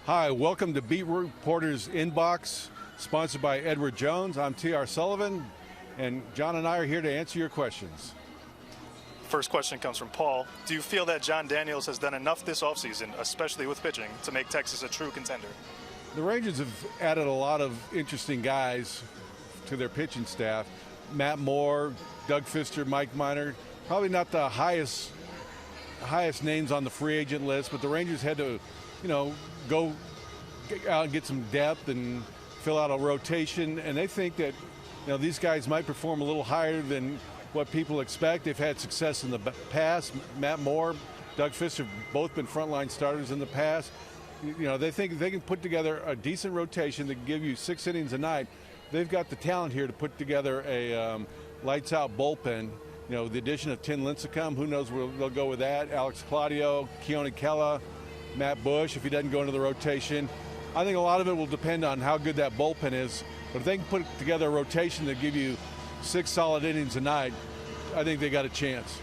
Hi, welcome to Beat Reporter's Inbox, sponsored by Edward Jones. I'm T.R. Sullivan, and John and I are here to answer your questions. First question comes from Paul. Do you feel that John Daniels has done enough this offseason, especially with pitching, to make Texas a true contender? The Rangers have added a lot of interesting guys to their pitching staff. Matt Moore, Doug Fister, Mike Minor. Probably not the highest names on the free agent list, but the Rangers had to, go out and get some depth and fill out a rotation. And they think that, these guys might perform a little higher than what people expect. They've had success in the past. Matt Moore, Doug Fister have both been frontline starters in the past. They think if they can put together a decent rotation that can give you 6 innings a night, they've got the talent here to put together a lights-out bullpen. The addition of Tim Lincecum, who knows where they'll go with that. Alex Claudio, Keone Kela, Matt Bush, if he doesn't go into the rotation. I think a lot of it will depend on how good that bullpen is. But if they can put together a rotation that give you 6 solid innings a night, I think they got a chance.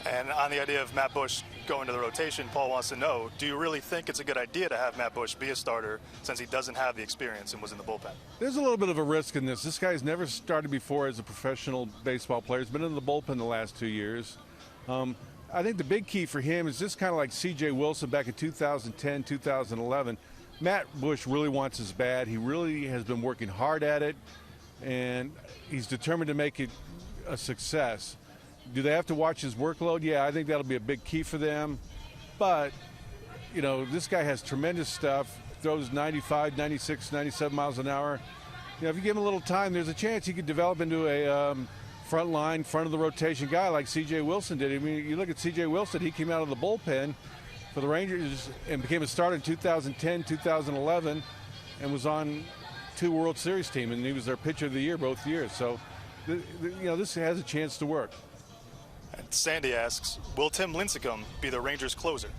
And on the idea of Matt Bush going to the rotation, Paul wants to know, do you really think it's a good idea to have Matt Bush be a starter since he doesn't have the experience and was in the bullpen? There's a little bit of a risk in this. This guy's never started before as a professional baseball player. He's been in the bullpen the last 2 years. I think the big key for him is just kind of like C.J. Wilson back in 2010, 2011. Matt Bush really wants his bat. He really has been working hard at it, and he's determined to make it a success. Do they have to watch his workload? Yeah, I think that'll be a big key for them. But, this guy has tremendous stuff, throws 95, 96, 97 miles an hour. If you give him a little time, there's a chance he could develop into a front of the rotation guy like C.J. Wilson did. I mean, you look at C.J. Wilson, he came out of the bullpen for the Rangers and became a starter in 2010, 2011, and was on 2 World Series team, and he was their pitcher of the year both years. So, this has a chance to work. And Sandy asks, will Tim Lincecum be the Rangers' closer?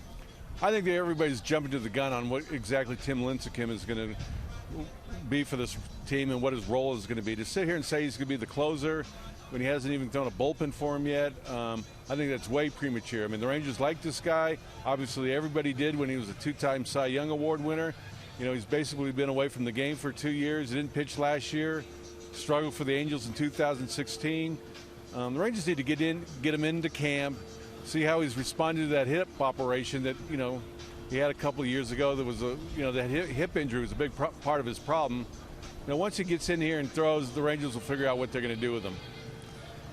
I think that everybody's jumping to the gun on what exactly Tim Lincecum is going to be for this team and what his role is going to be. To sit here and say he's going to be the closer when he hasn't even thrown a bullpen for him yet, I think that's way premature. I mean, the Rangers like this guy. Obviously, everybody did when he was a 2-time Cy Young Award winner. He's basically been away from the game for 2 years. He didn't pitch last year. Struggled for the Angels in 2016. The Rangers need to get him into camp, see how he's responded to that hip operation that, he had a couple of years ago. That was that hip injury was a big part of his problem. Once he gets in here and throws, the Rangers will figure out what they're going to do with him.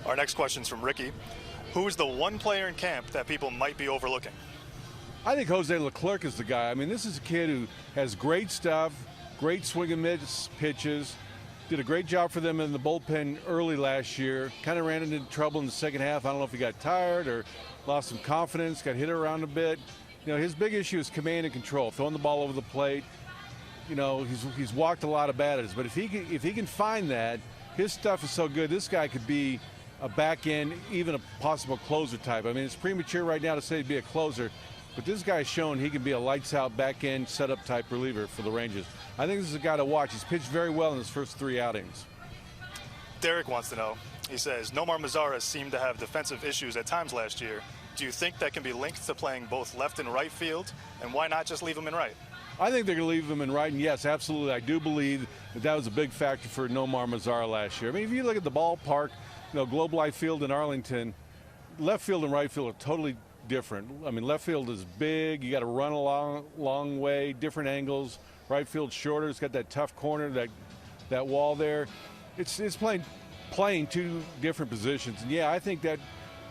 Our next question is from Ricky. Who is the one player in camp that people might be overlooking? I think Jose Leclerc is the guy. I mean, this is a kid who has great stuff, great swing and miss pitches, did a great job for them in the bullpen early last year, kind of ran into trouble in the second half. I don't know if he got tired or lost some confidence, got hit around a bit. His big issue is command and control, throwing the ball over the plate. He's walked a lot of batters, but if he can find that, his stuff is so good, this guy could be a back end, even a possible closer type. I mean, it's premature right now to say he'd be a closer, but this guy's shown he can be a lights out back end setup type reliever for the Rangers. I think this is a guy to watch. He's pitched very well in his first 3 outings. Derek wants to know, he says, Nomar Mazara seemed to have defensive issues at times last year. Do you think that can be linked to playing both left and right field? And why not just leave him in right? I think they're going to leave him in right, and yes, absolutely. I do believe that was a big factor for Nomar Mazara last year. I mean, if you look at the ballpark, Globe Life Field in Arlington, left field and right field are totally different. I mean, left field is big. You got to run a long way, different angles. Right field shorter. It's got that tough corner, that wall there. It's playing 2 different positions. And yeah, I think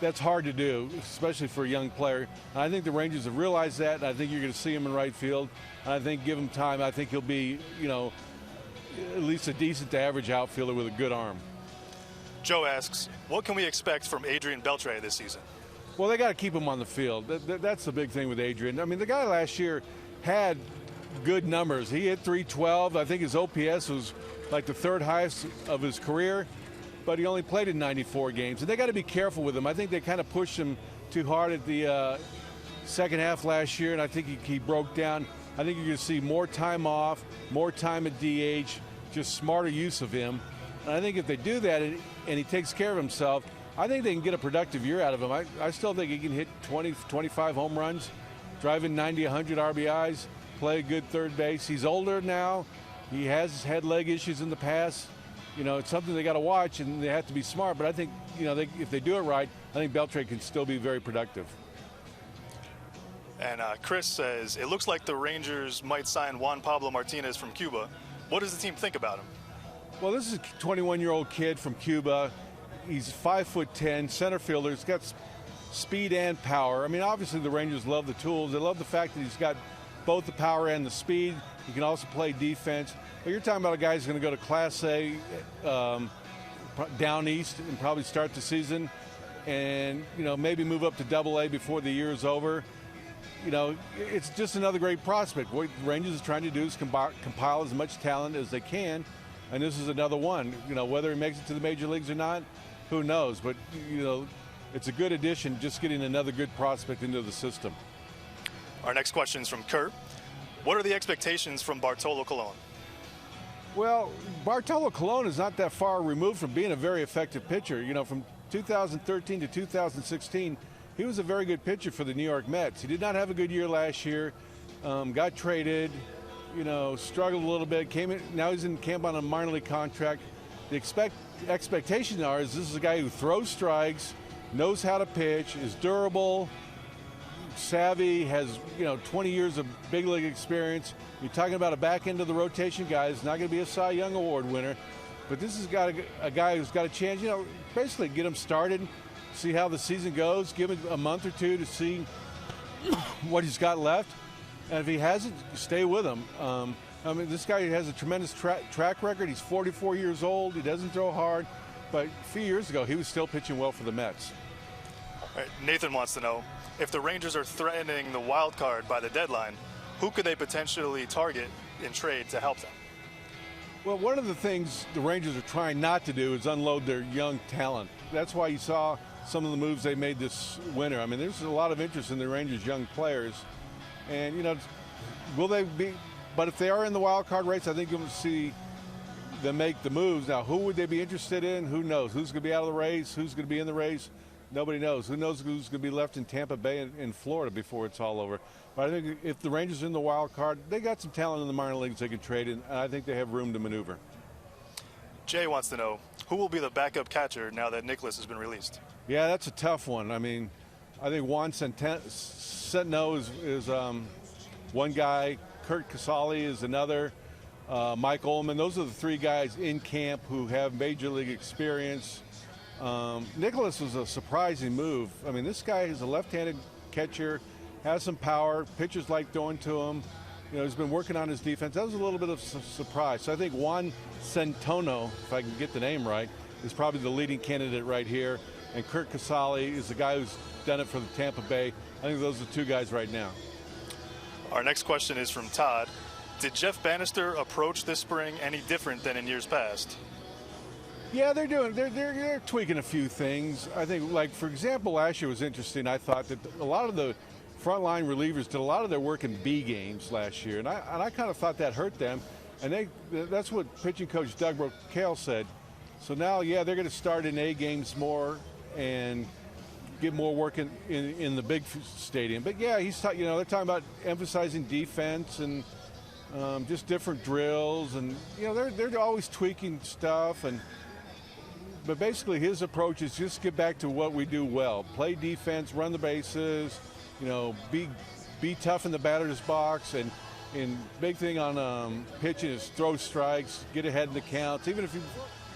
that's hard to do, especially for a young player. And I think the Rangers have realized that, and I think you're going to see him in right field. And I think give him time, I think he'll be, at least a decent to average outfielder with a good arm. Joe asks, what can we expect from Adrin Beltr this season? Well, they got to keep him on the field. That's the big thing with Adrian. I mean, the guy last year had good numbers. He hit .312. I think his OPS was like the 3rd highest of his career, but he only played in 94 games. And they got to be careful with him. I think they kind of pushed him too hard at the second half last year, and I think he broke down. I think you're going to see more time off, more time at DH, just smarter use of him. And I think if they do that and he takes care of himself, I think they can get a productive year out of him. I still think he can hit 20, 25 home runs, drive in 90, 100 RBIs. play good third base. He's older now. He has had leg issues in the past. It's something they got to watch, and they have to be smart. But I think, if they do it right, I think Beltr can still be very productive. And Chris says, it looks like the Rangers might sign Juan Pablo Martinez from Cuba. What does the team think about him? Well, this is a 21-year-old kid from Cuba. He's 5'10", center fielder. He's got speed and power. I mean, obviously the Rangers love the tools. They love the fact that he's got both the power and the speed. He can also play defense. But you're talking about a guy who's going to go to Class A down east and probably start the season, and maybe move up to Double A before the year is over. It's just another great prospect. What the Rangers are trying to do is compile as much talent as they can, and this is another one. Whether he makes it to the major leagues or not, who knows? But it's a good addition, just getting another good prospect into the system. Our next question is from Kurt. What are the expectations from Bartolo Colon? Well, Bartolo Colon is not that far removed from being a very effective pitcher. From 2013 to 2016, he was a very good pitcher for the New York Mets. He did not have a good year last year. Got traded, struggled a little bit. Came in, now he's in camp on a minor league contract. The expectations are this is a guy who throws strikes, knows how to pitch, is durable, savvy, has 20 years of big league experience. You're talking about a back end of the rotation guy who's not going to be a Cy Young Award winner, but this has got a guy who's got a chance. Basically get him started, see how the season goes, give him a month or two to see what he's got left, and if he hasn't, stay with him. This guy has a tremendous track record. He's 44 years old. He doesn't throw hard, but a few years ago he was still pitching well for the Mets. All right, Nathan wants to know, if the Rangers are threatening the wild card by the deadline, who could they potentially target in trade to help them? Well, one of the things the Rangers are trying not to do is unload their young talent. That's why you saw some of the moves they made this winter. I mean, there's a lot of interest in the Rangers' young players. And, will they be? But if they are in the wild card race, I think you'll see them make the moves. Now, who would they be interested in? Who knows? Who's going to be out of the race? Who's going to be in the race? Nobody knows. Who knows who's going to be left in Tampa Bay and in Florida before it's all over. But I think if the Rangers are in the wild card, they got some talent in the minor leagues they can trade, and I think they have room to maneuver. Jay wants to know, who will be the backup catcher now that Nicholas has been released? Yeah, that's a tough one. I mean, I think Juan Centeno is one guy. Curt Casali is another. Mike Ullman. Those are the three guys in camp who have major league experience. Nicholas was a surprising move. I mean, this guy is a left-handed catcher, has some power, pitchers like throwing to him. He's been working on his defense. That was a little bit of a surprise. So I think Juan Centeno, if I can get the name right, is probably the leading candidate right here. And Curt Casali is the guy who's done it for the Tampa Bay. I think those are the two guys right now. Our next question is from Todd. Did Jeff Bannister approach this spring any different than in years past? Yeah, they're tweaking a few things. I think, like, for example, last year was interesting. I thought that a lot of the frontline relievers did a lot of their work in B games last year, and I kind of thought that hurt them. And that's what pitching coach Doug Brocail said. So now, yeah, they're going to start in A games more and get more work in the big stadium. But yeah, they're talking about emphasizing defense and just different drills, and they're always tweaking stuff. But basically, his approach is just get back to what we do well: play defense, run the bases, be tough in the batter's box, and big thing on pitching is throw strikes, get ahead in the counts. Even if you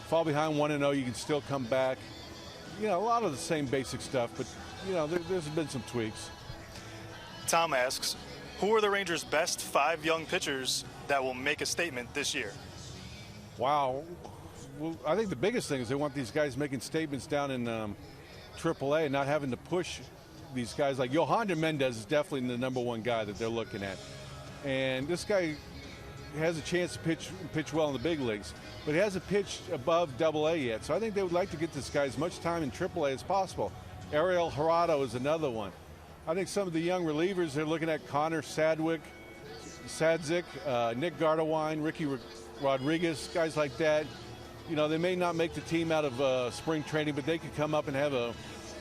fall behind 1-0, you can still come back. A lot of the same basic stuff, but there's been some tweaks. Tom asks, who are the Rangers' best 5 young pitchers that will make a statement this year? Wow. Well, I think the biggest thing is they want these guys making statements down in AAA and not having to push these guys. Like Yohander Mendez is definitely the number one guy that they're looking at. And this guy has a chance to pitch well in the big leagues, but he hasn't pitched above Double-A yet. So I think they would like to get this guy as much time in AAA as possible. Ariel Jurado is another one. I think some of the young relievers, they're looking at Connor Sadzik, Nick Gardewine, Ricky Rodriguez, guys like that. They may not make the team out of spring training, but they could come up and have an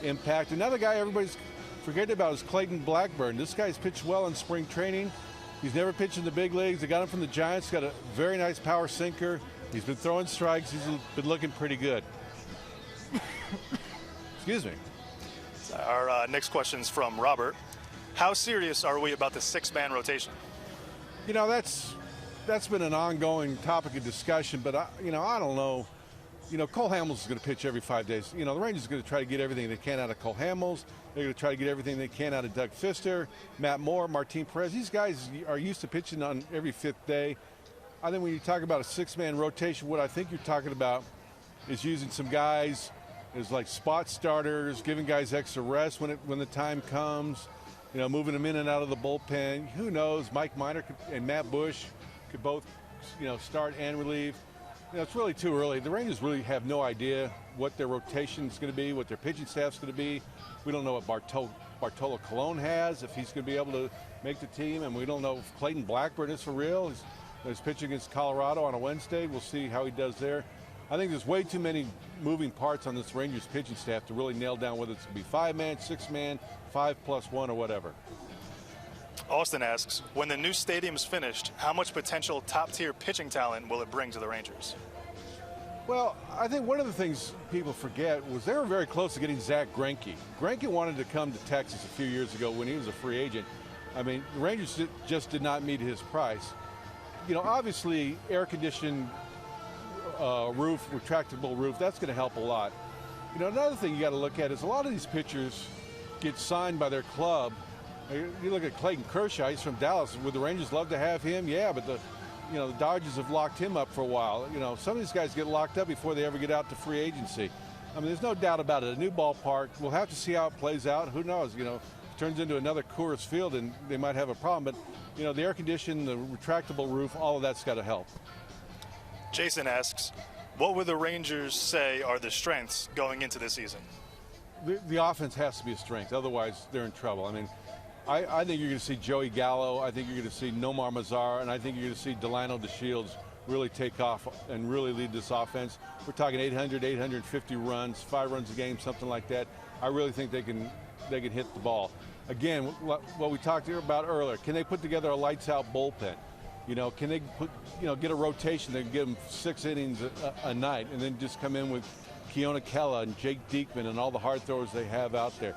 impact. Another guy everybody's forgetting about is Clayton Blackburn. This guy's pitched well in spring training. He's never pitched in the big leagues. They got him from the Giants. Got a very nice power sinker. He's been throwing strikes. He's been looking pretty good. Excuse me. Our next question is from Robert. How serious are we about the 6-man rotation? You know, that's been an ongoing topic of discussion, but I don't know. You know, Cole Hamels is going to pitch every 5 days. You know, the Rangers are going to try to get everything they can out of Cole Hamels. They're going to try to get everything they can out of Doug Fister, Matt Moore, Martin Perez. These guys are used to pitching on every 5th day. I think when you talk about a 6-man rotation, what I think you're talking about is using some guys as like spot starters, giving guys extra rest when the time comes. You know, moving them in and out of the bullpen. Who knows? Mike Minor and Matt Bush could both, start and relieve. You know, it's really too early. The Rangers really have no idea what their rotation is going to be, what their pitching staff is going to be. We don't know what Bartolo Colon has, if he's going to be able to make the team, and we don't know if Clayton Blackburn is for real. He's pitching against Colorado on a Wednesday. We'll see how he does there. I think there's way too many moving parts on this Rangers pitching staff to really nail down whether it's going to be 5-man, 6-man, 5+1, or whatever. Austin asks, when the new stadium's finished, how much potential top-tier pitching talent will it bring to the Rangers? Well, I think one of the things people forget was they were very close to getting Zach Greinke. Greinke wanted to come to Texas a few years ago when he was a free agent. I mean, the Rangers just did not meet his price. You know, obviously, air-conditioned roof, retractable roof, that's going to help a lot. You know, another thing you got to look at is a lot of these pitchers get signed by their club. You look at Clayton Kershaw, he's from Dallas. Would the Rangers love to have him? Yeah, but the Dodgers have locked him up for a while. You know, some of these guys get locked up before they ever get out to free agency. I mean, there's no doubt about it. A new ballpark, we'll have to see how it plays out. Who knows? You know, if it turns into another Coors Field, and they might have a problem. But, the air conditioning, the retractable roof, all of that's got to help. Jason asks, what would the Rangers say are the strengths going into this season? The offense has to be a strength. Otherwise, they're in trouble. I mean, I think you're going to see Joey Gallo. I think you're going to see Nomar Mazara. And I think you're going to see Delano DeShields really take off and really lead this offense. We're talking 800, 850 runs, 5 runs a game, something like that. I really think they can hit the ball. Again, what we talked about earlier, can they put together a lights-out bullpen? You know, can they get a rotation that can give them 6 innings a night and then just come in with Keona Kella and Jake Diekman and all the hard throwers they have out there?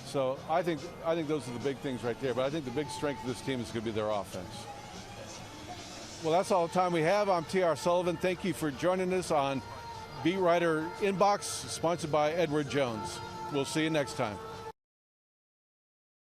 So I think those are the big things right there. But I think the big strength of this team is going to be their offense. Well, that's all the time we have. I'm T.R. Sullivan. Thank you for joining us on Beat Writer Inbox, sponsored by Edward Jones. We'll see you next time.